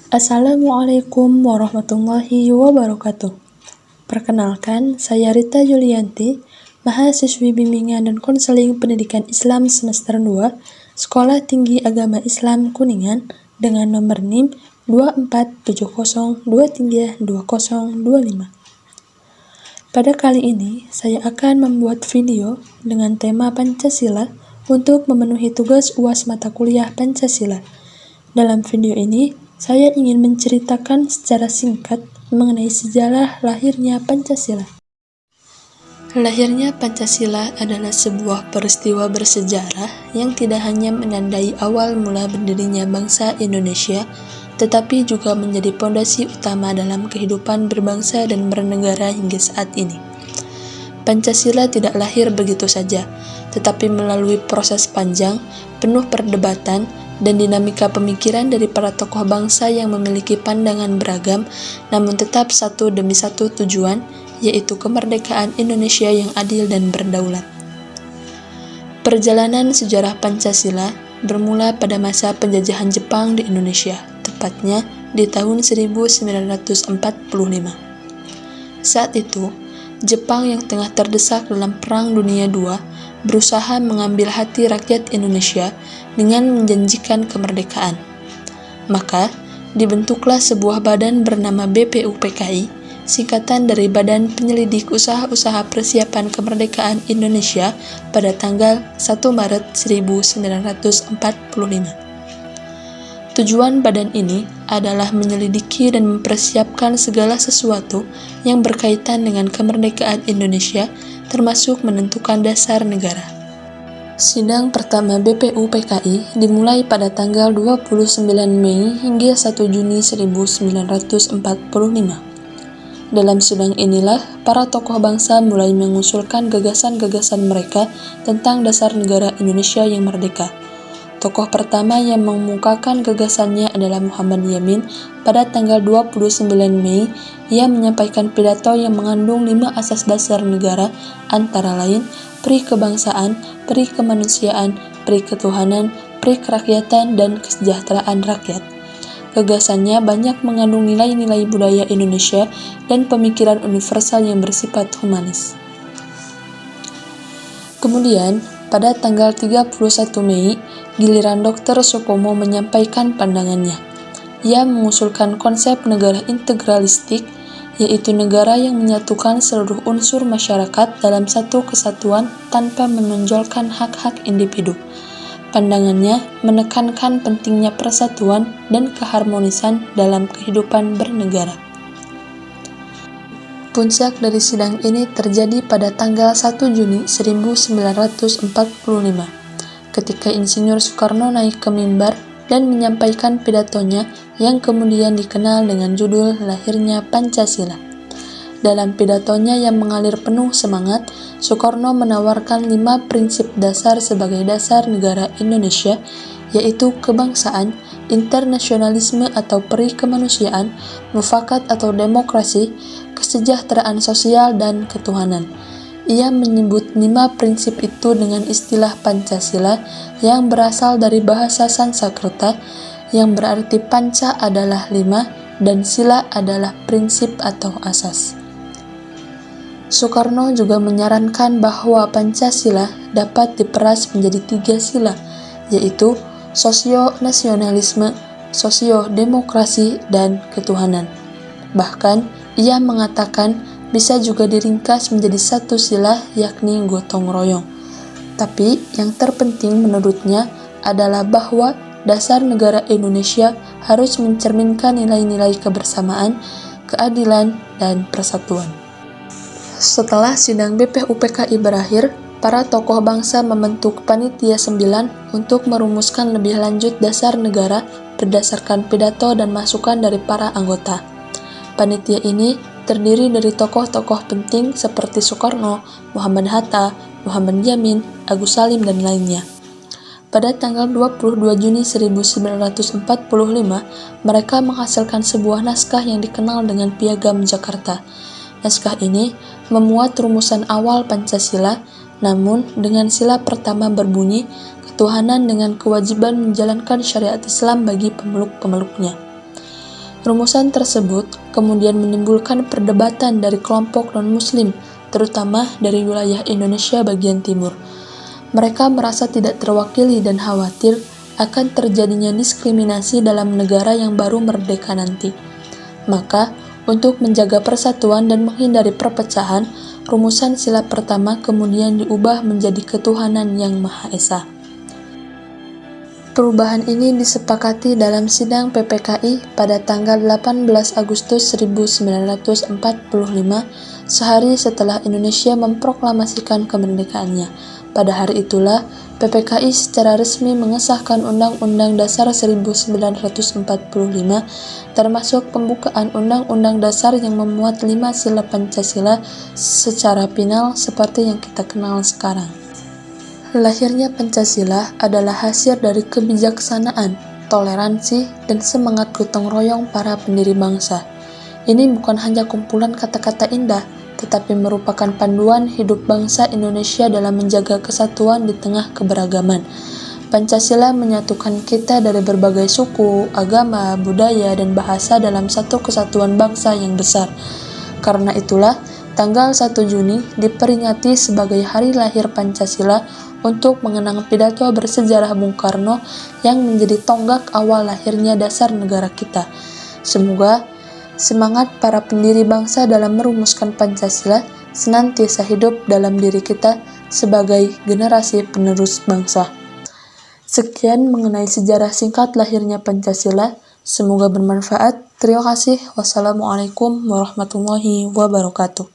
Assalamualaikum warahmatullahi wabarakatuh. Perkenalkan, saya Rita Yulianti, mahasiswi bimbingan dan konseling pendidikan Islam semester 2, Sekolah Tinggi Agama Islam Kuningan, dengan nomor NIM 2470232025. Pada kali ini, saya akan membuat video dengan tema Pancasila untuk memenuhi tugas UAS mata kuliah Pancasila. Dalam video ini, saya ingin menceritakan secara singkat mengenai sejarah lahirnya Pancasila. Lahirnya Pancasila adalah sebuah peristiwa bersejarah yang tidak hanya menandai awal mula berdirinya bangsa Indonesia, tetapi juga menjadi pondasi utama dalam kehidupan berbangsa dan bernegara hingga saat ini. Pancasila tidak lahir begitu saja, tetapi melalui proses panjang, penuh perdebatan, dan dinamika pemikiran dari para tokoh bangsa yang memiliki pandangan beragam, namun tetap satu demi satu tujuan, yaitu kemerdekaan Indonesia yang adil dan berdaulat. Perjalanan sejarah Pancasila bermula pada masa penjajahan Jepang di Indonesia, tepatnya di tahun 1945. Saat itu, Jepang yang tengah terdesak dalam Perang Dunia II berusaha mengambil hati rakyat Indonesia dengan menjanjikan kemerdekaan. Maka, dibentuklah sebuah badan bernama BPUPKI, singkatan dari Badan Penyelidik Usaha-Usaha Persiapan Kemerdekaan Indonesia pada tanggal 1 Maret 1945. Tujuan badan ini adalah menyelidiki dan mempersiapkan segala sesuatu yang berkaitan dengan kemerdekaan Indonesia, termasuk menentukan dasar negara. Sidang pertama BPUPKI dimulai pada tanggal 29 Mei hingga 1 Juni 1945. Dalam sidang inilah, para tokoh bangsa mulai mengusulkan gagasan-gagasan mereka tentang dasar negara Indonesia yang merdeka. Tokoh pertama yang mengemukakan gagasannya adalah Muhammad Yamin. Pada tanggal 29 Mei, ia menyampaikan pidato yang mengandung 5 asas dasar negara, antara lain pri kebangsaan, pri kemanusiaan, pri ketuhanan, pri kerakyatan, dan kesejahteraan rakyat. Gagasannya banyak mengandung nilai-nilai budaya Indonesia dan pemikiran universal yang bersifat humanis. Kemudian, pada tanggal 31 Mei, giliran Dr. Supomo menyampaikan pandangannya. Ia mengusulkan konsep negara integralistik, yaitu negara yang menyatukan seluruh unsur masyarakat dalam satu kesatuan tanpa menonjolkan hak-hak individu. Pandangannya menekankan pentingnya persatuan dan keharmonisan dalam kehidupan bernegara. Puncak dari sidang ini terjadi pada tanggal 1 Juni 1945, ketika Insinyur Soekarno naik ke mimbar dan menyampaikan pidatonya yang kemudian dikenal dengan judul Lahirnya Pancasila. Dalam pidatonya yang mengalir penuh semangat, Soekarno menawarkan 5 prinsip dasar sebagai dasar negara Indonesia, yaitu kebangsaan, internasionalisme atau peri kemanusiaan, mufakat atau demokrasi, kesejahteraan sosial, dan ketuhanan. Ia menyebut 5 prinsip itu dengan istilah Pancasila yang berasal dari bahasa Sanskerta, yang berarti panca adalah 5 dan sila adalah prinsip atau asas. Soekarno juga menyarankan bahwa Pancasila dapat diperas menjadi 3 sila, yaitu sosio-nasionalisme, sosio-demokrasi, dan ketuhanan. Bahkan, ia mengatakan bisa juga diringkas menjadi 1 sila, yakni gotong royong. Tapi yang terpenting menurutnya adalah bahwa dasar negara Indonesia harus mencerminkan nilai-nilai kebersamaan, keadilan, dan persatuan. Setelah sidang BPUPKI berakhir, para tokoh bangsa membentuk Panitia 9 untuk merumuskan lebih lanjut dasar negara berdasarkan pidato dan masukan dari para anggota. Panitia ini terdiri dari tokoh-tokoh penting seperti Soekarno, Muhammad Hatta, Muhammad Yamin, Agus Salim, dan lainnya. Pada tanggal 22 Juni 1945, mereka menghasilkan sebuah naskah yang dikenal dengan Piagam Jakarta. Naskah ini memuat rumusan awal Pancasila, namun dengan sila pertama berbunyi, ketuhanan dengan kewajiban menjalankan syariat Islam bagi pemeluk-pemeluknya. Rumusan tersebut kemudian menimbulkan perdebatan dari kelompok non-Muslim, terutama dari wilayah Indonesia bagian timur. Mereka merasa tidak terwakili dan khawatir akan terjadinya diskriminasi dalam negara yang baru merdeka nanti. Maka, untuk menjaga persatuan dan menghindari perpecahan, rumusan sila pertama kemudian diubah menjadi ketuhanan yang Maha Esa. Perubahan ini disepakati dalam sidang PPKI pada tanggal 18 Agustus 1945, sehari setelah Indonesia memproklamasikan kemerdekaannya. Pada hari itulah, PPKI secara resmi mengesahkan Undang-Undang Dasar 1945, termasuk pembukaan Undang-Undang Dasar yang memuat 5 sila Pancasila secara final seperti yang kita kenal sekarang. Lahirnya Pancasila adalah hasil dari kebijaksanaan, toleransi, dan semangat gotong royong para pendiri bangsa. Ini bukan hanya kumpulan kata-kata indah, tetapi merupakan panduan hidup bangsa Indonesia dalam menjaga kesatuan di tengah keberagaman. Pancasila menyatukan kita dari berbagai suku, agama, budaya, dan bahasa dalam satu kesatuan bangsa yang besar. Karena itulah, tanggal 1 Juni diperingati sebagai hari lahir Pancasila untuk mengenang pidato bersejarah Bung Karno yang menjadi tonggak awal lahirnya dasar negara kita. Semoga semangat para pendiri bangsa dalam merumuskan Pancasila senantiasa hidup dalam diri kita sebagai generasi penerus bangsa. Sekian mengenai sejarah singkat lahirnya Pancasila. Semoga bermanfaat. Terima kasih. Wassalamualaikum warahmatullahi wabarakatuh.